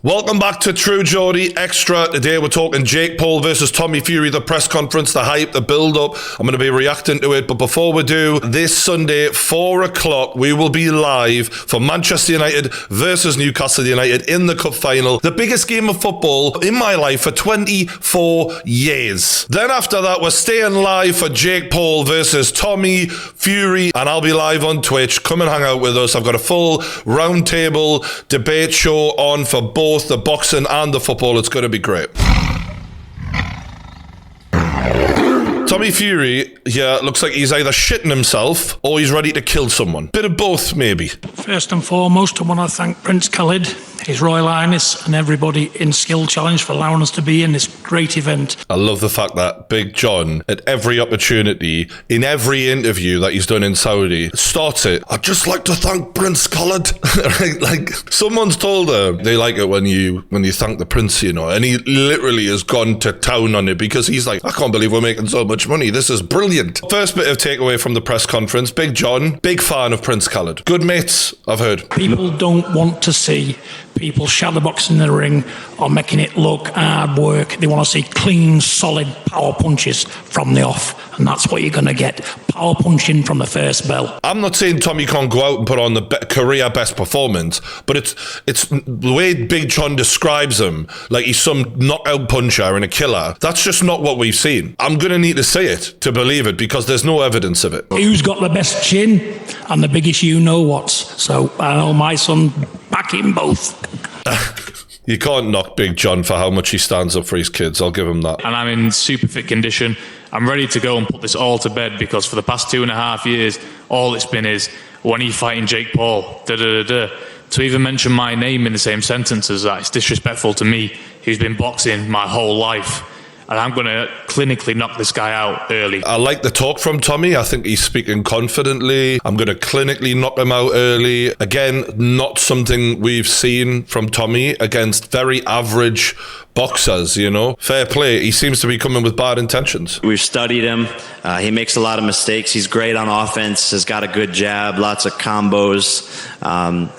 Welcome back to True Geordie Extra. Today we're talking Jake Paul versus Tommy Fury, the press conference, the hype, the build-up. I'm going to be reacting to it, but before we do, this Sunday, 4 o'clock, we will be live for Manchester United versus Newcastle United in the Cup Final. The biggest game of football in my life for 24 years. Then after that, we're staying live for Jake Paul versus Tommy Fury, and I'll be live on Twitch. Come and hang out with us. I've got a full roundtable debate show on for both the boxing and the football. It's going to be great. Tommy Fury, looks like he's either shitting himself or he's ready to kill someone. Bit of both, maybe. First and foremost, I want to thank Prince Khalid, His Royal Highness, and everybody in Skill Challenge for allowing us to be in this great event. I love the fact that Big John, at every opportunity, in every interview that he's done in Saudi, starts it, I'd just like to thank Prince Khalid. Right? Like, someone's told him they like it when you thank the prince, you know, and he literally has gone to town on it because he's like, I can't believe we're making so much money. This is brilliant. First bit of takeaway from the press conference, Big John, big fan of Prince Khalid. Good mates, I've heard. People don't want to see people shadowboxing in the ring or making it look hard work. They want to see clean, solid power punches from the off, and that's what you're going to get. Power punching from the first bell. I'm not saying Tommy can't go out and put on the career best performance, but it's the way Big John describes him, like he's some knockout puncher and a killer. That's just not what we've seen. I'm going to need to see it to believe it because there's no evidence of it. Who's got the best chin and the biggest you-know-whats? So I know my son, back him both. You can't knock Big John for how much he stands up for his kids. I'll give him that. And I'm in super fit condition. I'm ready to go and put this all to bed because for the past 2.5 years, all it's been is, when are you fighting Jake Paul? To even mention my name in the same sentence as that, it's disrespectful to me, who's been boxing my whole life. And I'm going to clinically knock this guy out early. I like the talk from Tommy. I think he's speaking confidently. I'm going to clinically knock him out early. Again, not something we've seen from Tommy against very average boxers, you know. Fair play. He seems to be coming with bad intentions. We've studied him. He makes a lot of mistakes. He's great on offense, has got a good jab, lots of combos,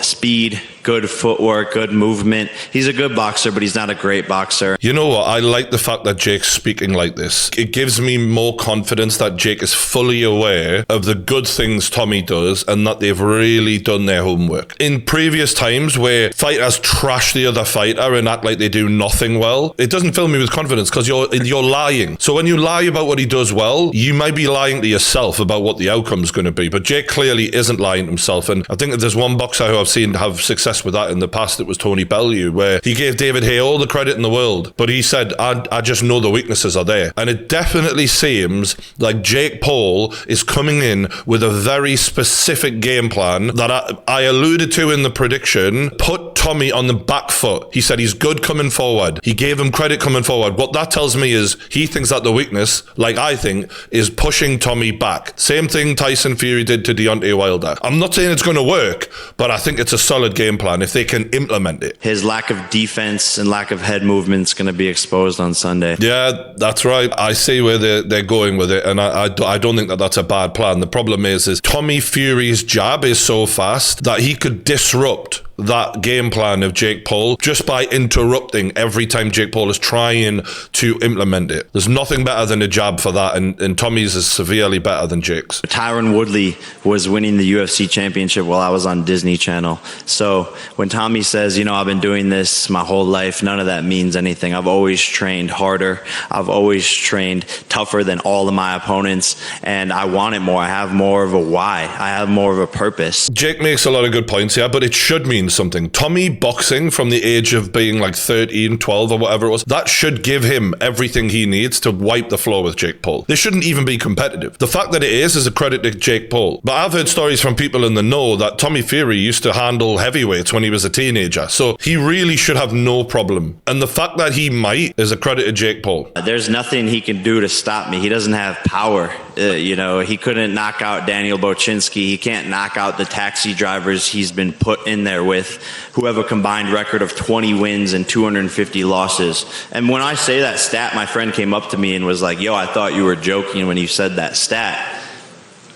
speed, good footwork, good movement. He's a good boxer, but he's not a great boxer. You know what? I like the fact that Jake's speaking like this. It gives me more confidence that Jake is fully aware of the good things Tommy does and that they've really done their homework. In previous times where fighters trash the other fighter and act like they do nothing well, it doesn't fill me with confidence because you're lying. So when you lie about what he does well, you might be lying to yourself about what the outcome's going to be. But Jake clearly isn't lying to himself. And I think that there's one boxer who I've seen have success with that in the past. It was Tony Bellew, where he gave David Haye all the credit in the world, but he said, I just know the weaknesses are there. And it definitely seems like Jake Paul is coming in with a very specific game plan that I alluded to in the prediction, put Tommy on the back foot. He said he's good coming forward. He gave him credit coming forward. What that tells me is he thinks that the weakness, like I think, is pushing Tommy back. Same thing Tyson Fury did to Deontay Wilder. I'm not saying it's going to work, but I think it's a solid game plan if they can implement it. His lack of defense and lack of head movement is going to be exposed on Sunday. Yeah, that's right. I see where they're going with it, and I don't think that that's a bad plan. The problem is Tommy Fury's jab is so fast that he could disrupt that game plan of Jake Paul just by interrupting every time Jake Paul is trying to implement it. There's nothing better than a jab for that, and Tommy's is severely better than Jake's. Tyron Woodley was winning the UFC championship while I was on Disney Channel. So when Tommy says, you know, I've been doing this my whole life, none of that means anything. I've always trained harder. I've always trained tougher than all of my opponents, and I want it more. I have more of a why. I have more of a purpose. Jake makes a lot of good points here, but it should mean something. Tommy boxing from the age of being like 13, 12 or whatever it was, that should give him everything he needs to wipe the floor with Jake Paul. They shouldn't even be competitive. The fact that it is a credit to Jake Paul. But I've heard stories from people in the know that Tommy Fury used to handle heavyweights when he was a teenager. So he really should have no problem. And the fact that he might is a credit to Jake Paul. There's nothing he can do to stop me. He doesn't have power. He couldn't knock out Daniel Bochinski. He can't knock out the taxi drivers he's been put in there with, who have a combined record of 20 wins and 250 losses. And when I say that stat, my friend came up to me and was like, yo, I thought you were joking when you said that stat.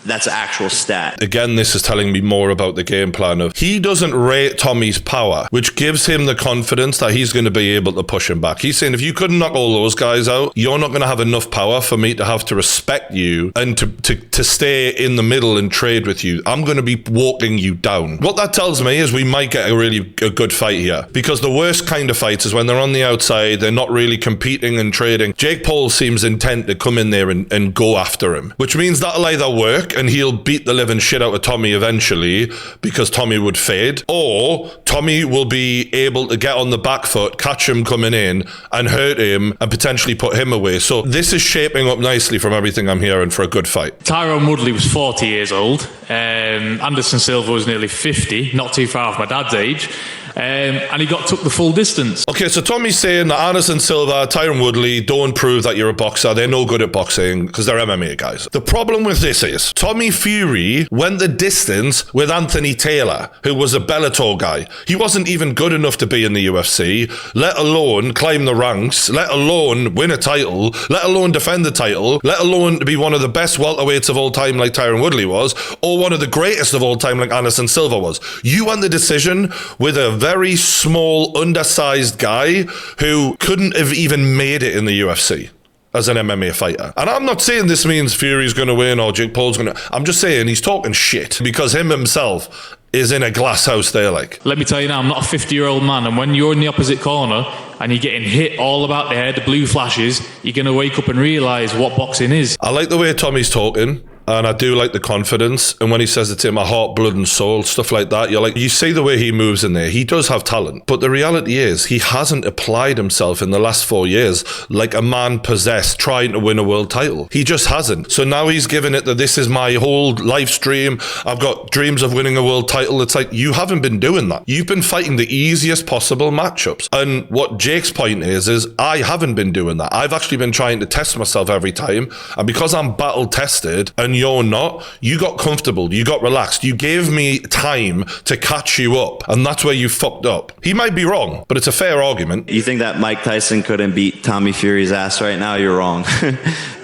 That's an actual stat. Again, this is telling me more about the game plan of he doesn't rate Tommy's power, which gives him the confidence that he's going to be able to push him back. He's saying, if you couldn't knock all those guys out, you're not going to have enough power for me to have to respect you and to stay in the middle and trade with you. I'm going to be walking you down. What that tells me is we might get a good fight here, because the worst kind of fights is when they're on the outside, they're not really competing and trading. Jake Paul seems intent to come in there and go after him, which means that'll either work and he'll beat the living shit out of Tommy eventually because Tommy would fade, or Tommy will be able to get on the back foot, catch him coming in and hurt him and potentially put him away. So this is shaping up nicely from everything I'm hearing for a good fight. Tyrone Woodley was 40 years old. Anderson Silva was nearly 50, not too far off my dad's age. And he took the full distance. Okay, so Tommy's saying that Anderson Silva, Tyron Woodley don't prove that you're a boxer. They're no good at boxing because they're MMA guys. The problem with this is Tommy Fury went the distance with Anthony Taylor, who was a Bellator guy. He wasn't even good enough to be in the UFC, let alone climb the ranks, let alone win a title, let alone defend the title, let alone to be one of the best welterweights of all time like Tyron Woodley was, or one of the greatest of all time like Anderson Silva was. You won the decision with a very small, undersized guy who couldn't have even made it in the UFC as an MMA fighter. And I'm not saying this means Fury's going to win or Jake Paul's going to... I'm just saying he's talking shit because him himself is in a glass house there, like. Let me tell you now, I'm not a 50-year-old man, and when you're in the opposite corner and you're getting hit all about the head, the blue flashes, you're going to wake up and realise what boxing is. I like the way Tommy's talking. And I do like the confidence. And when he says it's in my heart, blood and soul, stuff like that, you're like, you see the way he moves in there. He does have talent. But the reality is he hasn't applied himself in the last 4 years like a man possessed trying to win a world title. He just hasn't. So now he's given it that this is my whole life stream. I've got dreams of winning a world title. It's like, you haven't been doing that. You've been fighting the easiest possible matchups. And what Jake's point is I haven't been doing that. I've actually been trying to test myself every time. And because I'm battle tested and you're not, you got comfortable, you got relaxed, you gave me time to catch you up, and that's where you fucked up. He might be wrong, but it's a fair argument. You think that Mike Tyson couldn't beat Tommy Fury's ass right now? You're wrong.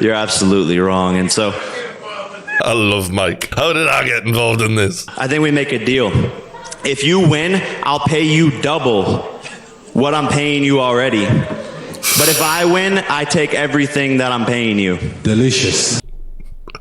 You're absolutely wrong. And so I love Mike. How did I get involved in this? I think we make a deal. If you win, I'll pay you double what I'm paying you already. But if I win, I take everything that I'm paying you. Delicious.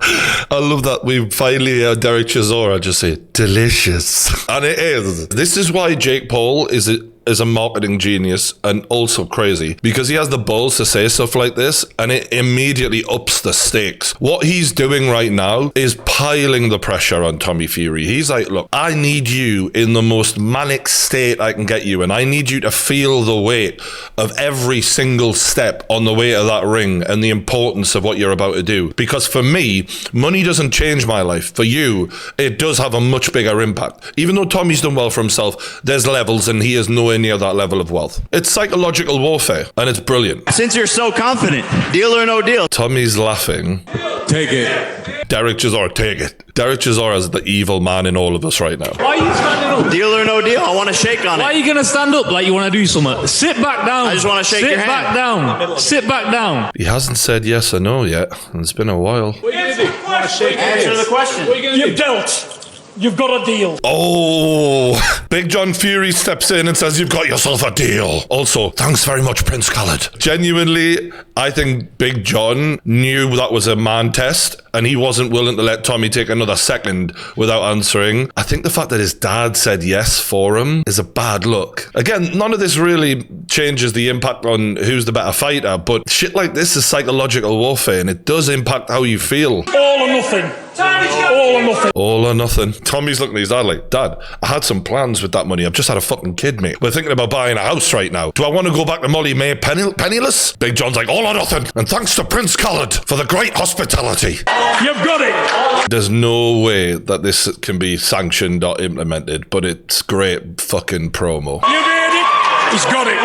I love that we finally heard Derek Chisora just say, delicious. And it is. This is why Jake Paul is a marketing genius and also crazy, because he has the balls to say stuff like this and it immediately ups the stakes. What he's doing right now is piling the pressure on Tommy Fury. He's like, look, I need you in the most manic state I can get you, and I need you to feel the weight of every single step on the way to that ring and the importance of what you're about to do. Because for me, money doesn't change my life. For you, it does have a much bigger impact. Even though Tommy's done well for himself, there's levels and he is nowhere near that level of wealth. It's psychological warfare and it's brilliant. Since you're so confident, deal or no deal? Tommy's laughing. Take it. Derek Chisora, take it. Derek Chisora is the evil man in all of us right now. Why are you standing up? Deal or no deal? I want to shake on Why are it. you going to stand up like you want to do something? Sit back down. I just want to shake your hand. Sit back down. Sit back down. He hasn't said yes or no yet, and it's been a while. What are you going to do? Answer the question. What are you going to do? You've dealt. You've got a deal. Oh, Big John Fury steps in and says, you've got yourself a deal. Also, thanks very much, Prince Khaled. Genuinely, I think Big John knew that was a man test and he wasn't willing to let Tommy take another second without answering. I think the fact that his dad said yes for him is a bad look. Again, none of this really changes the impact on who's the better fighter, but shit like this is psychological warfare and it does impact how you feel. All or nothing. All or nothing. All or nothing. Tommy's looking at his dad like, Dad, I had some plans with that money. I've just had a fucking kid, mate. We're thinking about buying a house right now. Do I want to go back to Molly May penniless? Big John's like, all or nothing. And thanks to Prince Khaled for the great hospitality. You've got it. There's no way that this can be sanctioned or implemented, but it's great fucking promo. You've heard it. He's got it.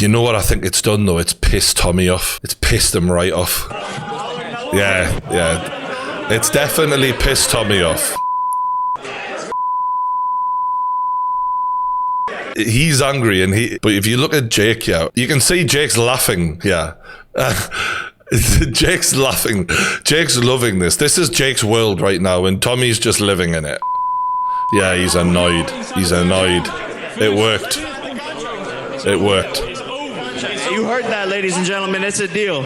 You know what I think it's done though? It's pissed Tommy off. It's pissed him right off. Yeah. It's definitely pissed Tommy off. He's angry but if you look at Jake, yeah, you can see Jake's laughing, yeah. Jake's laughing. Jake's loving this. This is Jake's world right now, and Tommy's just living in it. Yeah, he's annoyed. He's annoyed. It worked. It worked. You heard that, ladies and gentlemen. It's a deal.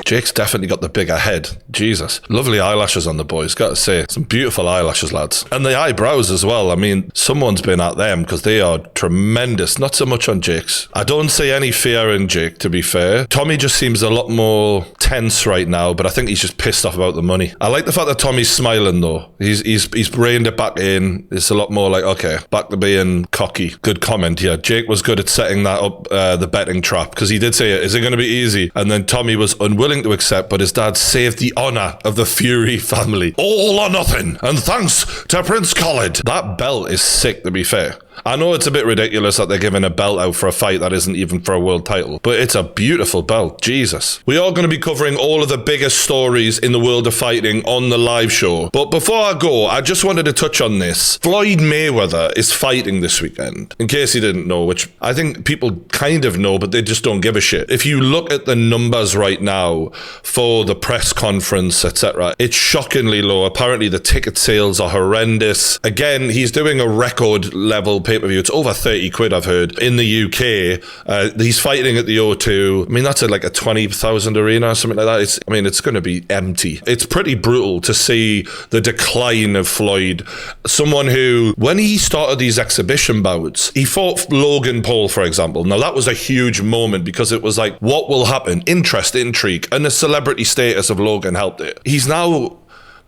Jake's definitely got the bigger head. Jesus. Lovely eyelashes on the boys, gotta say. Some beautiful eyelashes, lads. And the eyebrows as well. I mean, someone's been at them because they are tremendous. Not so much on Jake's. I don't see any fear in Jake, to be fair. Tommy just seems a lot more tense right now, but I think he's just pissed off about the money. I like the fact that Tommy's smiling, though. He's reined it back in. It's a lot more like, okay, back to being cocky. Good comment, yeah. Jake was good at setting that up, the betting trap, because he did say, is it going to be easy? And then Tommy was unwilling to accept, but his dad saved the honour of the Fury family. All or nothing, and thanks to Prince Khalid. That belt is sick, to be fair. I know it's a bit ridiculous that they're giving a belt out for a fight that isn't even for a world title, but it's a beautiful belt. Jesus. We are going to be covering all of the biggest stories in the world of fighting on the live show. But before I go, I just wanted to touch on this. Floyd Mayweather is fighting this weekend. In case you didn't know, which I think people kind of know, but they just don't give a shit. If you look at the numbers right now for the press conference, etc., it's shockingly low. Apparently the ticket sales are horrendous. Again, he's doing a record level pay-per-view. It's over 30 quid, I've heard, in the UK. He's fighting at the O2. I mean, that's like a 20,000 arena or something like that. It's going to be empty. It's pretty brutal to see the decline of Floyd. Someone who, when he started these exhibition bouts, he fought Logan Paul, for example. Now, that was a huge moment because it was like, what will happen? Interest, intrigue, and the celebrity status of Logan helped it. He's now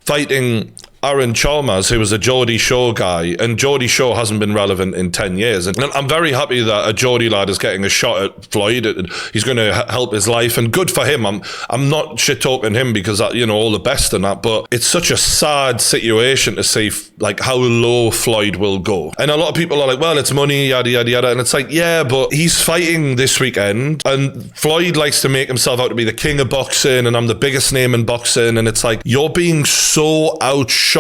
fighting Aaron Chalmers, who was a Geordie Show guy, and Geordie Show hasn't been relevant in 10 years. And I'm very happy that a Geordie lad is getting a shot at Floyd. He's going to help his life, and good for him. I'm not shit-talking him because, all the best and that, but it's such a sad situation to see, like, how low Floyd will go. And a lot of people are like, well, it's money, yada, yada, yada. And it's like, yeah, but he's fighting this weekend, and Floyd likes to make himself out to be the king of boxing, and I'm the biggest name in boxing, and it's like, you're being so outshone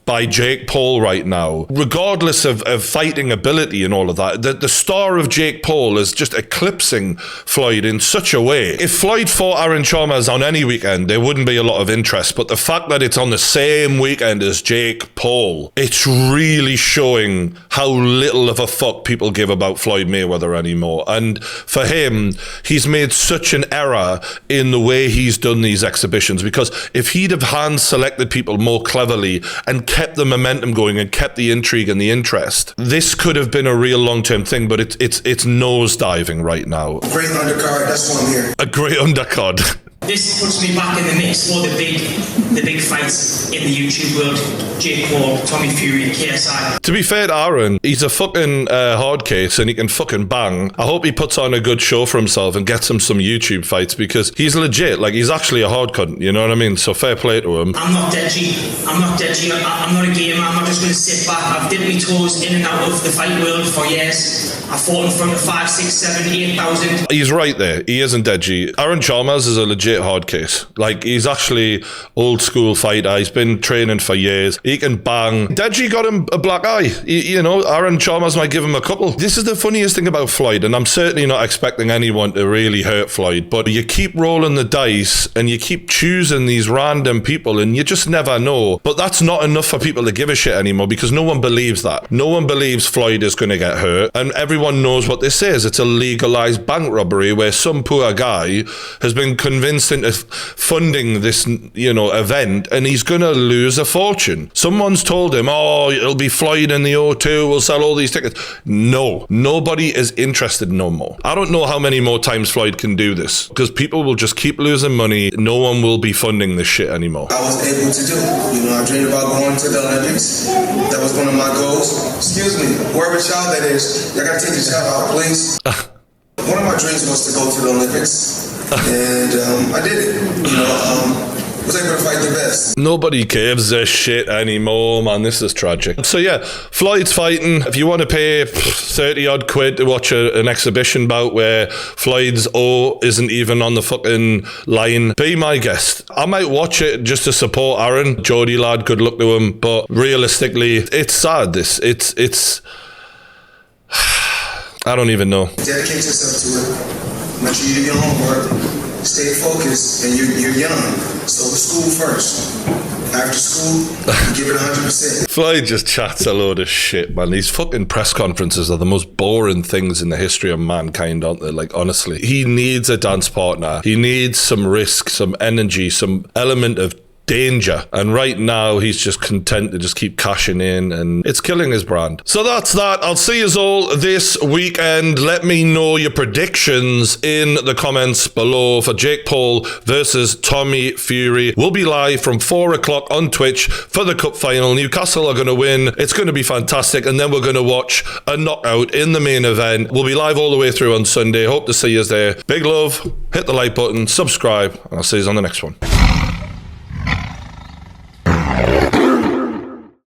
by Jake Paul right now, regardless of fighting ability and all of that. The star of Jake Paul is just eclipsing Floyd in such a way. If Floyd fought Aaron Chalmers on any weekend, there wouldn't be a lot of interest, but the fact that it's on the same weekend as Jake Paul, it's really showing how little of a fuck people give about Floyd Mayweather anymore. And for him, he's made such an error in the way he's done these exhibitions, because if he'd have hand selected people more cleverly and kept the momentum going and kept the intrigue and the interest, this could have been a real long-term thing, but it's nosediving right now. Great undercard, that's why I'm here. A great undercard. This puts me back in the mix for the big fights in the YouTube world. Jake Paul, Tommy Fury, KSI. To be fair to Aaron, he's a fucking hard case and he can fucking bang. I hope he puts on a good show for himself and gets him some YouTube fights, because he's legit. Like, he's actually a hard cunt, you know what I mean? So fair play to him. I'm not dead G. I'm not a gamer. I'm not just going to sit back. I've dipped my toes in and out of the fight world for years. I fought in front of 5, 6, 7, 8,000. He's right there. He isn't dead G. Aaron Chalmers is a legit hard case. Like, he's actually old school fighter. He's been training for years. He can bang. Deji got him a black eye. Aaron Chalmers might give him a couple. This is the funniest thing about Floyd, and I'm certainly not expecting anyone to really hurt Floyd, but you keep rolling the dice and you keep choosing these random people and you just never know. But that's not enough for people to give a shit anymore, because no one believes that. No one believes Floyd is going to get hurt, and everyone knows what this is. It's a legalized bank robbery where some poor guy has been convinced into funding this, event, and he's gonna lose a fortune. Someone's told him, it'll be Floyd in the O2, we'll sell all these tickets. No, nobody is interested no more. I don't know how many more times Floyd can do this, because people will just keep losing money. No one will be funding this shit anymore. I was able to do. I dreamed about going to the Olympics. That was one of my goals. Excuse me, wherever child that is, y'all gotta take the child out, please. One of my dreams was to go to the Olympics. And I did it. Was able to fight the best. Nobody gives a shit anymore, man. This is tragic. So yeah, Floyd's fighting. If you want to pay 30 odd quid to watch an exhibition bout where Floyd's O isn't even on the fucking line, be my guest. I might watch it just to support Aaron. Geordie lad, good luck to him. But realistically, it's sad. It's I don't even know. Dedicate yourself to it. Make sure you do your homework. Stay focused, and you're young. So school first. After school, give it 100%. Floyd just chats a load of shit, man. These fucking press conferences are the most boring things in the history of mankind, aren't they? Like, honestly. He needs a dance partner. He needs some risk, some energy, some element of danger, and right now he's just content to just keep cashing in, and it's killing his brand. So that's that. I'll see you all this weekend. Let me know your predictions in the comments below for Jake Paul versus Tommy Fury. We'll be live from 4 o'clock on Twitch for the cup final. Newcastle are going to win. It's going to be fantastic, and then we're going to watch a knockout in the main event. We'll be live all the way through on Sunday. Hope to see you there. Big love. Hit the like button, subscribe, and I'll see you on the next one.